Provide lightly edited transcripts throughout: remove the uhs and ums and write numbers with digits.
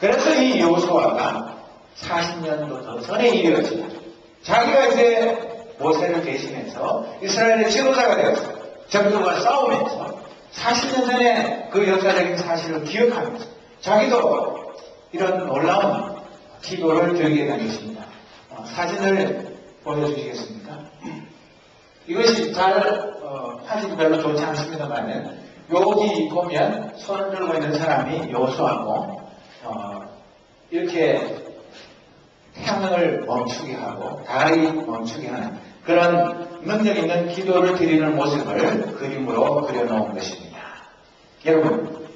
그래서 이 여호수아가 40년도 더 전에 이르렀습니다. 자기가 이제 모세를 대신해서 이스라엘의 지도자가 되었어요. 적들과 싸우면서 40년 전에 그 역사적인 사실을 기억하면서 자기도 이런 놀라운 기도를 드리게 된 것입니다. 사진을 보여주시겠습니까? 이것이 사진이 별로 좋지 않습니다만 여기 보면 손을 들고 있는 사람이 여호수아고 이렇게 태양을 멈추게 하고 달이 멈추게 하는 그런 능력 있는 기도를 드리는 모습을 그림으로 그려놓은 것입니다. 여러분,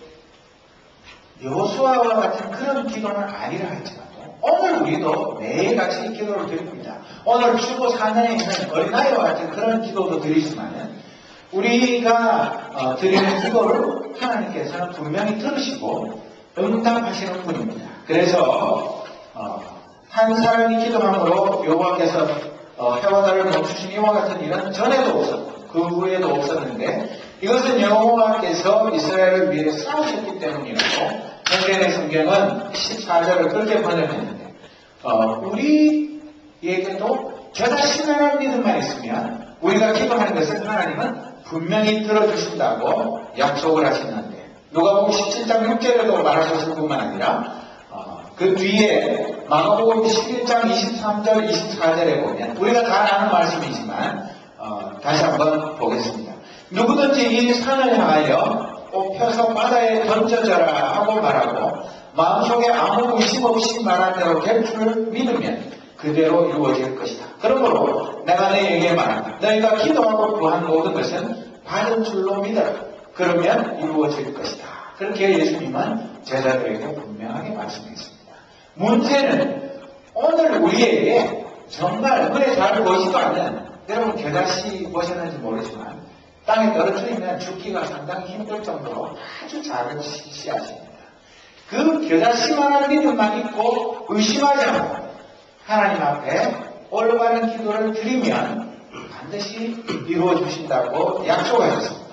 여호수아와 같은 그런 기도는 아니라 할지라도 오늘 우리도 매일같이 기도를 드립니다. 오늘 주보 사면에 있는 어린아이와 같은 그런 기도도 드리지만 우리가 드리는 기도를 하나님께서는 분명히 들으시고 응답하시는 분입니다. 그래서 한 사람이 기도함으로 여호와께서 해와달을 멈추신 이와 같은 일은 전에도 없었고 그 후에도 없었는데 이것은 여호와께서 이스라엘을 위해 싸우셨기 때문이라고 현대의 성경은 14절을 그렇게 번역했는데 우리에게도 죄다 신앙한 믿음만 있으면 우리가 기도하는 것을 하나님은 분명히 들어주신다고 약속을 하시는데 누가복음 17장 6절에도 말하셨을 뿐만 아니라 그 뒤에 마가복음 11장 23절 24절에 보면 우리가 다 아는 말씀이지만 다시 한번 보겠습니다. 누구든지 이 산을 향하여 펴서 바다에 던져져라 하고 말하고 마음속에 아무 의심 없이 말한 대로 될 줄 믿으면 그대로 이루어질 것이다. 그러므로 내가 너희에게 말한다. 너희가 기도하고 구한 모든 것은 받은 줄로 믿어라. 그러면 이루어질 것이다. 그렇게 예수님은 제자들에게 분명하게 말씀했습니다. 문제는 오늘 우리에게 정말 눈에 잘 보이지도 않는 여러분 겨자씨 보셨는지 모르지만 땅에 떨어뜨리면 죽기가 상당히 힘들 정도로 아주 작은 씨앗입니다. 그 겨자씨만한 믿음만 있고 의심하지 않고 하나님 앞에 올바른 기도를 드리면 반드시 이루어 주신다고 약속하셨습니다.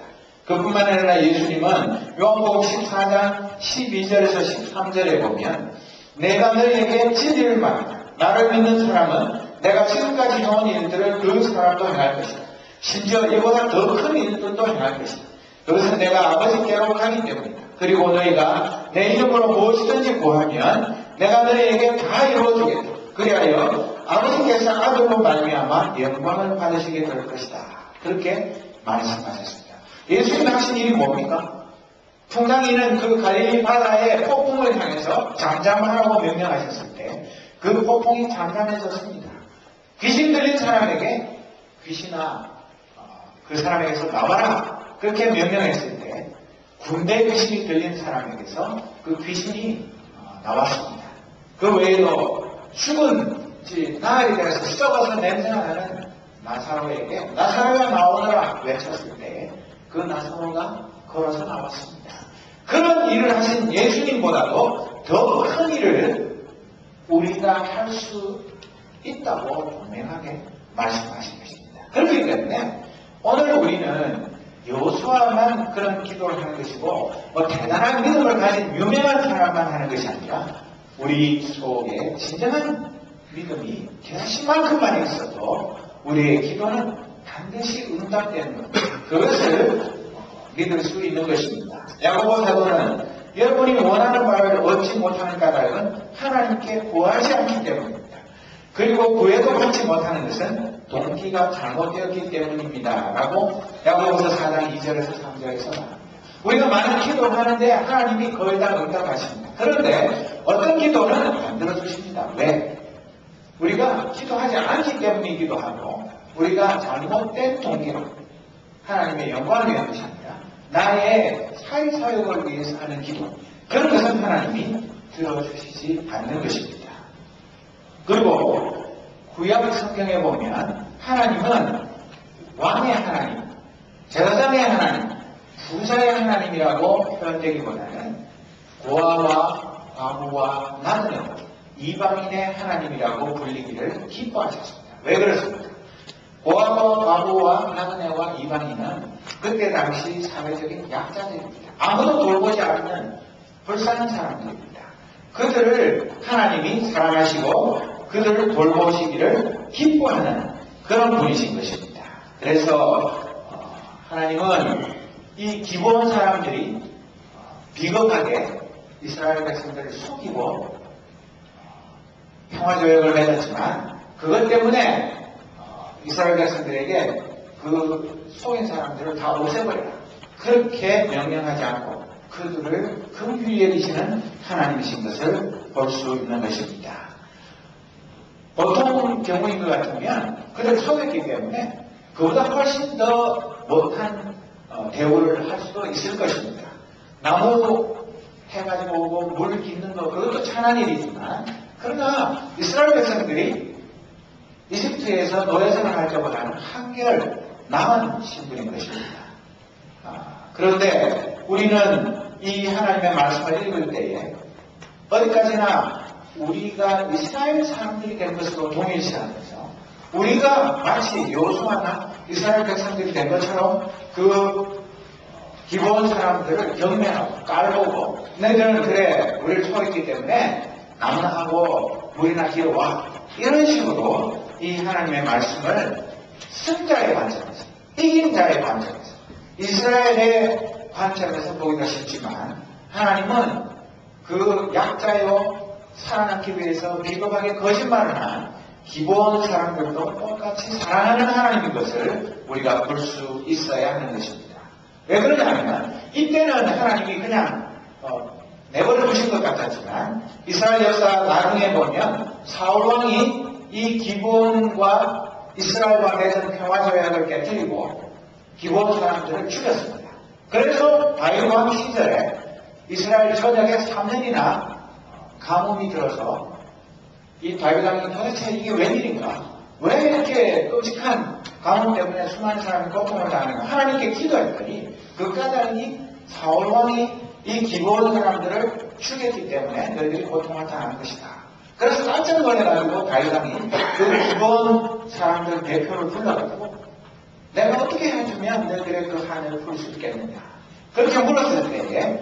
그뿐만 아니라 예수님은 요한복음 14장 12절에서 13절에 보면 내가 너희에게 진리를 말한다. 나를 믿는 사람은 내가 지금까지 해온 일들을 그 사람도 행할 것이다. 심지어 이보다 더 큰 일들도 행할 것이다. 그것은 내가 아버지께로 가기 때문이다. 그리고 너희가 내 이름으로 무엇이든지 구하면 내가 너희에게 다 이루어주겠다. 그리하여 아버지께서 아들로 말미암아 영광을 받으시게 될 것이다. 그렇게 말씀하셨습니다. 예수님 하신 일이 뭡니까? 풍랑이는 그 갈릴리 바다의 폭풍을 향해서 잠잠하라고 명령하셨을 때 그 폭풍이 잠잠해졌습니다. 귀신 들린 사람에게 귀신아 그 사람에게서 나와라 그렇게 명령했을 때 군대 귀신이 들린 사람에게서 그 귀신이 나왔습니다. 그 외에도 죽은 나흘이 되어서 썩어서 냄새가 나는 나사로에게 나사로가 나오너라 외쳤을 때 그 나사로가 걸어서 나왔습니다. 그런 일을 하신 예수님보다도 더 큰 일을 우리가 할 수 있다고 분명하게 말씀하신 것입니다. 그렇기 때문에 오늘 우리는 여호수아만 그런 기도를 하는 것이고 대단한 믿음을 가진 유명한 사람만 하는 것이 아니라 우리 속에 진정한 믿음이 겨자씨만큼만 있어도 우리의 기도는 반드시 응답되는 것 그것을 믿을 수 있는 것입니다. 야고보 사도는 여러분이 원하는 바를 얻지 못하는 까닭은 하나님께 구하지 않기 때문입니다. 그리고 구해도 받지 못하는 것은 동기가 잘못되었기 때문입니다. 라고 야고보서 4장 2절에서 3절에서 말합니다. 우리가 많은 기도를 하는데 하나님이 거의 다 응답하십니다. 그런데 어떤 기도는 안 들어주십니다. 왜? 우리가 기도하지 않기 때문이기도 하고 우리가 잘못된 동기로 하나님의 영광을 위한 것이 아니라 나의 사회사역을 위해서 하는 기도 그런 것은 하나님이 들어주시지 않는 것입니다. 그리고 구약 성경에 보면 하나님은 왕의 하나님, 제사장의 하나님, 부자의 하나님이라고 표현되기보다는 고아와 과부와 나그네와 이방인의 하나님이라고 불리기를 기뻐하셨습니다. 왜 그렇습니까? 고아와 과부와 나그네와 이방인은 그때 당시 사회적인 약자들입니다. 아무도 돌보지 않는 불쌍한 사람들입니다. 그들을 하나님이 사랑하시고 그들을 돌보시기를 기뻐하는 그런 분이신 것입니다. 그래서 하나님은 이 기브온 사람들이 비겁하게 이스라엘 백성들을 속이고 평화조약을 맺었지만 그것 때문에 이스라엘 백성들에게 그 속인 사람들을 다 없애버려라. 그렇게 명령하지 않고 그들을 긍휼히 여기시는 하나님이신 것을 볼 수 있는 것입니다. 보통 경우인 것 같으면 그들을 속였기 때문에 그보다 훨씬 더 못한 대우를 할 수도 있을 것입니다. 나무 해가지고 오고 물 깃는 거 그것도 천한 일이지만 그러나 이스라엘 백성들이 이집트에서 노예생활 할 때보다는 한결 나은 신분인 것입니다. 그런데 우리는 이 하나님의 말씀을 읽을 때에 어디까지나 우리가 이스라엘 사람들이 된 것으로 동일시하면서 우리가 마치 여호수아나 이스라엘 백성들이 된 것처럼 그 기브온 사람들을 경멸하고 깔보고 너희들은 그래 우리를 속였기 때문에 나무나 하고 물이나 기어와 이런 식으로 이 하나님의 말씀을 승자의 관점에서 이긴 자의 관점에서 이스라엘의 관점에서 보기가 쉽지만 하나님은 그 약자요 살아남기 위해서 비겁하게 거짓말을 한 기브온 사람들도 똑같이 사랑하는 하나님인 것을 우리가 볼 수 있어야 하는 것입니다. 왜 그러냐면 이때는 하나님이 그냥 내버려 두신 것 같았지만 이스라엘 역사 나중에 보면 사울왕이 이 기브온과 이스라엘과 맺은 평화조약을 깨뜨리고 기브온 사람들을 죽였습니다. 그래서 다윗왕 시절에 이스라엘 전역에 3년이나 가뭄이 들어서 이 다윗왕이 도대체 이게 웬일인가? 왜 이렇게 끔찍한 가뭄 때문에 수많은 사람이 고통을 당하는가? 하나님께 기도했더니 그 까닭이 사울왕이 이 기브온 사람들을 죽였기 때문에 너희들이 고통을 당하는 것이다. 그래서 깜짝 놀래가지고 다윗왕이 그 기브온 사람들 대표를 불러가지고 내가 어떻게 해주면 너희들의 그 한을 풀 수 있겠느냐? 그렇게 물었을 때에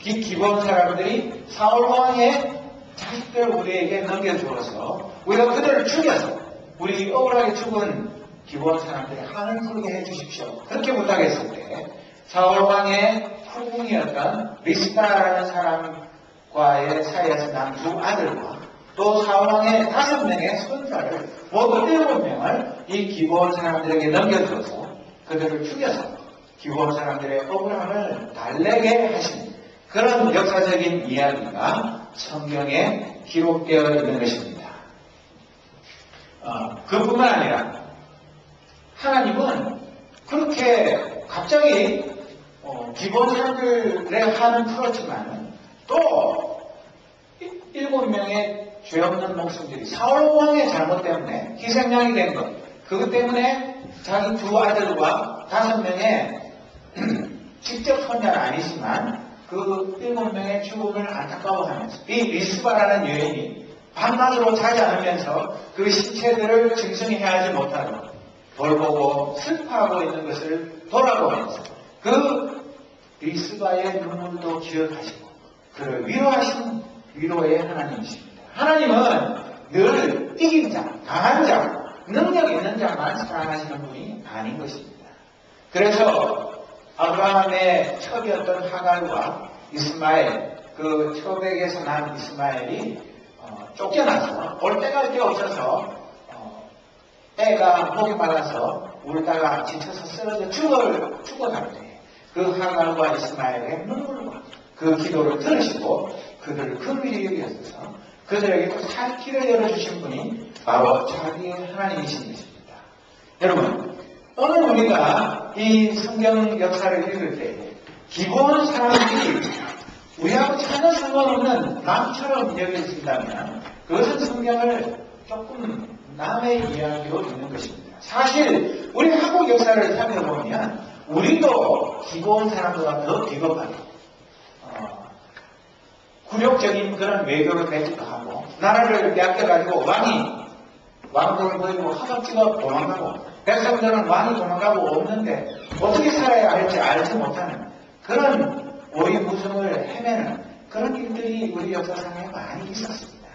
이 기브온 사람들이 사울왕의 자식들을 우리에게 넘겨주어서 우리가 그들을 죽여서 우리 억울하게 죽은 기브온 사람들의 한을 풀게 해주십시오. 그렇게 부탁했을 때 사울왕의 후궁이었던 리스바라는 사람과의 사이에서 난 두 아들과 또 사울왕의 5명의 손자를 모두 7명을 이 기브온 사람들에게 넘겨줘서 그들을 죽여서 기브온 사람들의 억울함을 달래게 하신 그런 역사적인 이야기가 성경에 기록되어 있는 것입니다. 그뿐만 아니라 하나님은 그렇게 갑자기 기브온 사람들의 한은 풀었지만 또 7명의 죄 없는 목숨들이 사울왕의 잘못 때문에 희생양이 된 것, 그것 때문에 자기 두 아들과 5명의 직접 손자는 아니지만 그 7명의 죽음을 안타까워하면서 이 리스바라는 여인이 밤낮으로 자지 않으면서 그 시체들을 증승해야 하지 못하고 돌보고 슬퍼하고 있는 것을 돌아보면서 그 리스바의 눈물도 기억하시고 그를 위로하신 위로의 하나님이십니다. 하나님은 늘 이긴 자, 강한 자, 능력 있는 자만 사랑하시는 분이 아닌 것입니다. 그래서 아브라함의 첩이었던 하갈과 이스마엘, 그 첩에게서 난 이스마엘이 쫓겨나서 올 때가 할 데 없어서 애가 목이 말라서 울다가 지쳐서 쓰러져 죽어갈 때 그 하갈과 이스마엘의 눈물과 그 기도를 들으시고 그들을 긍휼히 여기셔서 그들에게 또 살 길을 열어주신 분이 바로 자기의 하나님이신 것입니다. 여러분, 오늘 우리가 이 성경 역사를 읽을 때 기브온 사람들이 우리하고 전혀 상관없는 남처럼 여겨진다면 그것은 성경을 조금 남의 이야기로 읽는 것입니다. 사실 우리 한국 역사를 살펴보면 우리도 기브온 사람보다 더 비겁하게 굴욕적인 그런 외교를 맺기도 하고 나라를 빼앗겨가지고 왕국을 버리고 허겁지겁 도망가고 백성들은 왕이 도망가고 없는데 어떻게 살아야 할지 알지 못하는 그런 오리무중을 헤매는 그런 일들이 우리 역사상에 많이 있었습니다.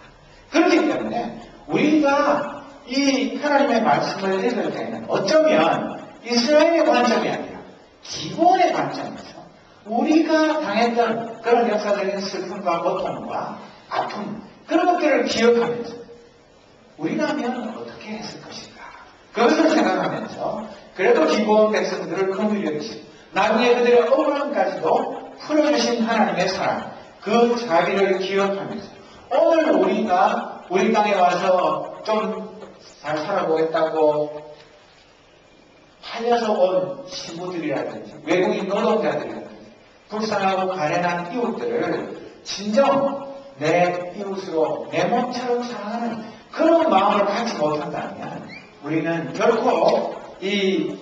그렇기 때문에 우리가 이 하나님의 말씀을 읽을 때는 어쩌면 이스라엘의 관점이 아니라 기본의 관점에서 우리가 당했던 그런 역사적인 슬픔과 고통과 아픔, 그런 것들을 기억하면서 우리라면 어떻게 했을 것인가, 그것을 생각하면서 그래도 기본 백성들을 긍휼히 여기시고 나중에 그들의 억울함까지도 풀어주신 하나님의 사랑, 그 자비를 기억하면서 오늘 우리가 우리 땅에 와서 좀 잘 살아보겠다고 팔려서 온 시부들이라든지 외국인 노동자들이라든지 불쌍하고 가련한 이웃들을 진정 내 이웃으로 내 몸처럼 사랑하는 그런 마음을 갖지 못한다면 우리는 결코 이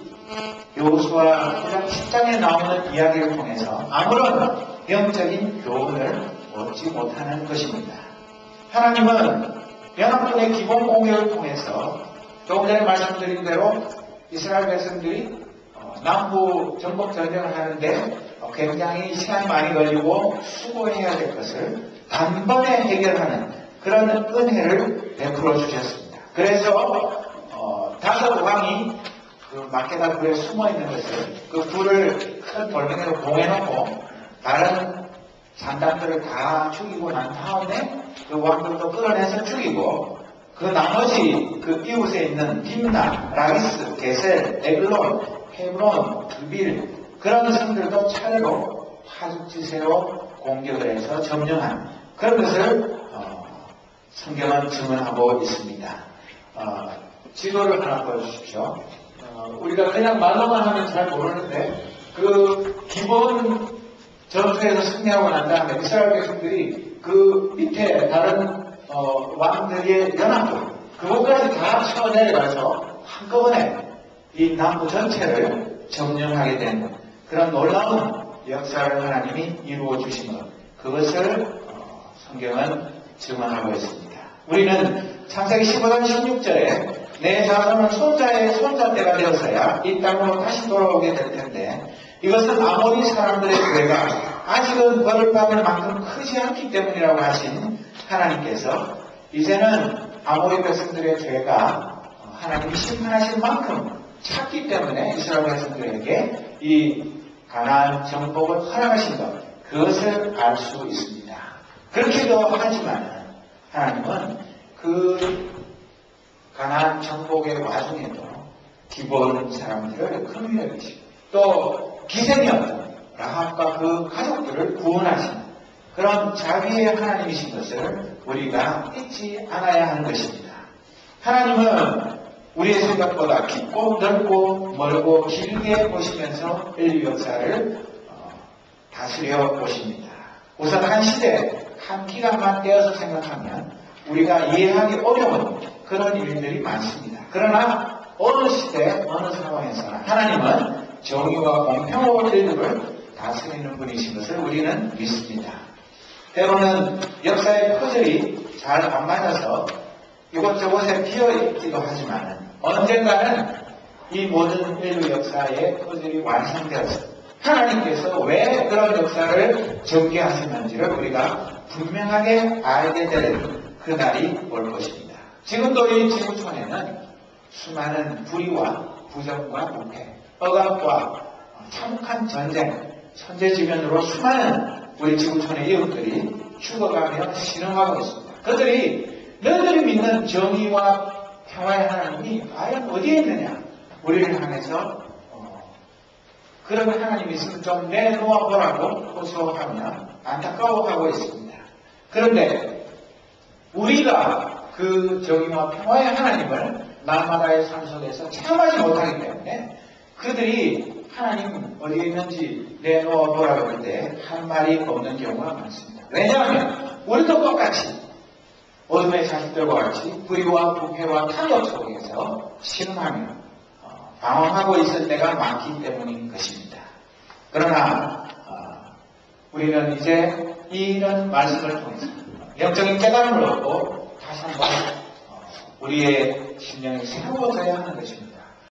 여호수아 10장에 나오는 이야기를 통해서 아무런 영적인 교훈을 얻지 못하는 것입니다. 하나님은 연합군의 기본 공격을 통해서 조금 전에 말씀드린 대로 이스라엘 백성들이 남부 정복 전쟁을 하는데 굉장히 시간이 많이 걸리고 수고해야 될 것을 단번에 해결하는 그런 은혜를 베풀어 주셨습니다. 그래서 5 왕이 그 마케다 굴에 숨어 있는 것을 그 굴을 큰 돌멩이로 봉해놓고 다른 산당들을 다 죽이고 난 다음에 그 왕들도 끌어내서 죽이고 그 나머지 그 이웃에 있는 딥나, 라기스, 게셀, 에글론, 헤브론, 드빌 그런 성들도 차례로 파죽지세로 공격을 해서 점령한 그런 것을 성경은 증언하고 있습니다. 지도를 하나 보여주십시오. 우리가 그냥 말로만 하면 잘 모르는데 그 기본 전투에서 승리하고 난 다음에 이스라엘 백성들이 그 밑에 다른 왕들의 연합군 그것까지 다 쳐내려가서 한꺼번에 이 남부 전체를 점령하게 된 그런 놀라운 역사를 하나님이 이루어 주신 것, 그것을 성경은 증언하고 있습니다. 우리는 창세기 15장 16절에 내 자손은 손자의 손자 때가 되어서야 이 땅으로 다시 돌아오게 될 텐데 이것은 아모리 사람들의 죄가 아직은 벌을 받을 만큼 크지 않기 때문이라고 하신 하나님께서 이제는 아모리 백성들의 죄가 하나님이 심판하실 만큼 찼기 때문에 이스라엘 백성들에게 이 가나안 정복을 허락하신 것, 그것을 알 수 있습니다. 그렇기도 하지만 하나님은 그 가나안 정복의 와중에도 기본 사람들을 긍휼히 여기시고 또 기생이었던 라합과 그 가족들을 구원하시는 그런 자비의 하나님이신 것을 우리가 잊지 않아야 하는 것입니다. 하나님은 우리의 생각보다 깊고 넓고 멀고 길게 보시면서 인류 역사를 다스려 보십니다. 우선 한 시대, 한 기간만 떼어서 생각하면 우리가 이해하기 어려운 그런 일들이 많습니다. 그러나 어느 시대, 어느 상황에서나 하나님은 정의와 공평으로 인류를 다스리는 분이신 것을 우리는 믿습니다. 때로는 역사의 퍼즐이 잘 안 맞아서 이곳저곳에 비어있기도 하지만 언젠가는 이 모든 인류 역사의 퍼즐이 완성되어서 하나님께서 왜 그런 역사를 전개하시는지를 우리가 분명하게 알게 될 그날이 올 것입니다. 지금도 이 지구촌에는 수많은 불의와 부정과 부패, 억압과 참혹한 전쟁, 천재지변으로 수많은 우리 지구촌의 이웃들이 죽어가며 신음하고 있습니다. 그들이 너희들이 믿는 정의와 평화의 하나님이 과연 어디에 있느냐? 우리를 향해서 그런 하나님이 있으면 좀 내놓아 보라고 호소하며 안타까워하고 있습니다. 그런데 우리가 그 정의와 평화의 하나님을 날마다의 삶 속에서 체험하지 못하기 때문에 그들이 하나님 어디에 있는지 내놓아 보라고 하는데 한 말이 없는 경우가 많습니다. 왜냐하면 우리도 똑같이 어둠의 자식들과 같이 불의와 부패와 탐욕 속에서 신음하며 방황하고 있을 때가 많기 때문인 것입니다. 그러나 우리는 이제 이런 말씀을 통해서 영적인 깨달음을 얻고 다시 한번 우리의 심령이 새로워져야 하는 것입니다.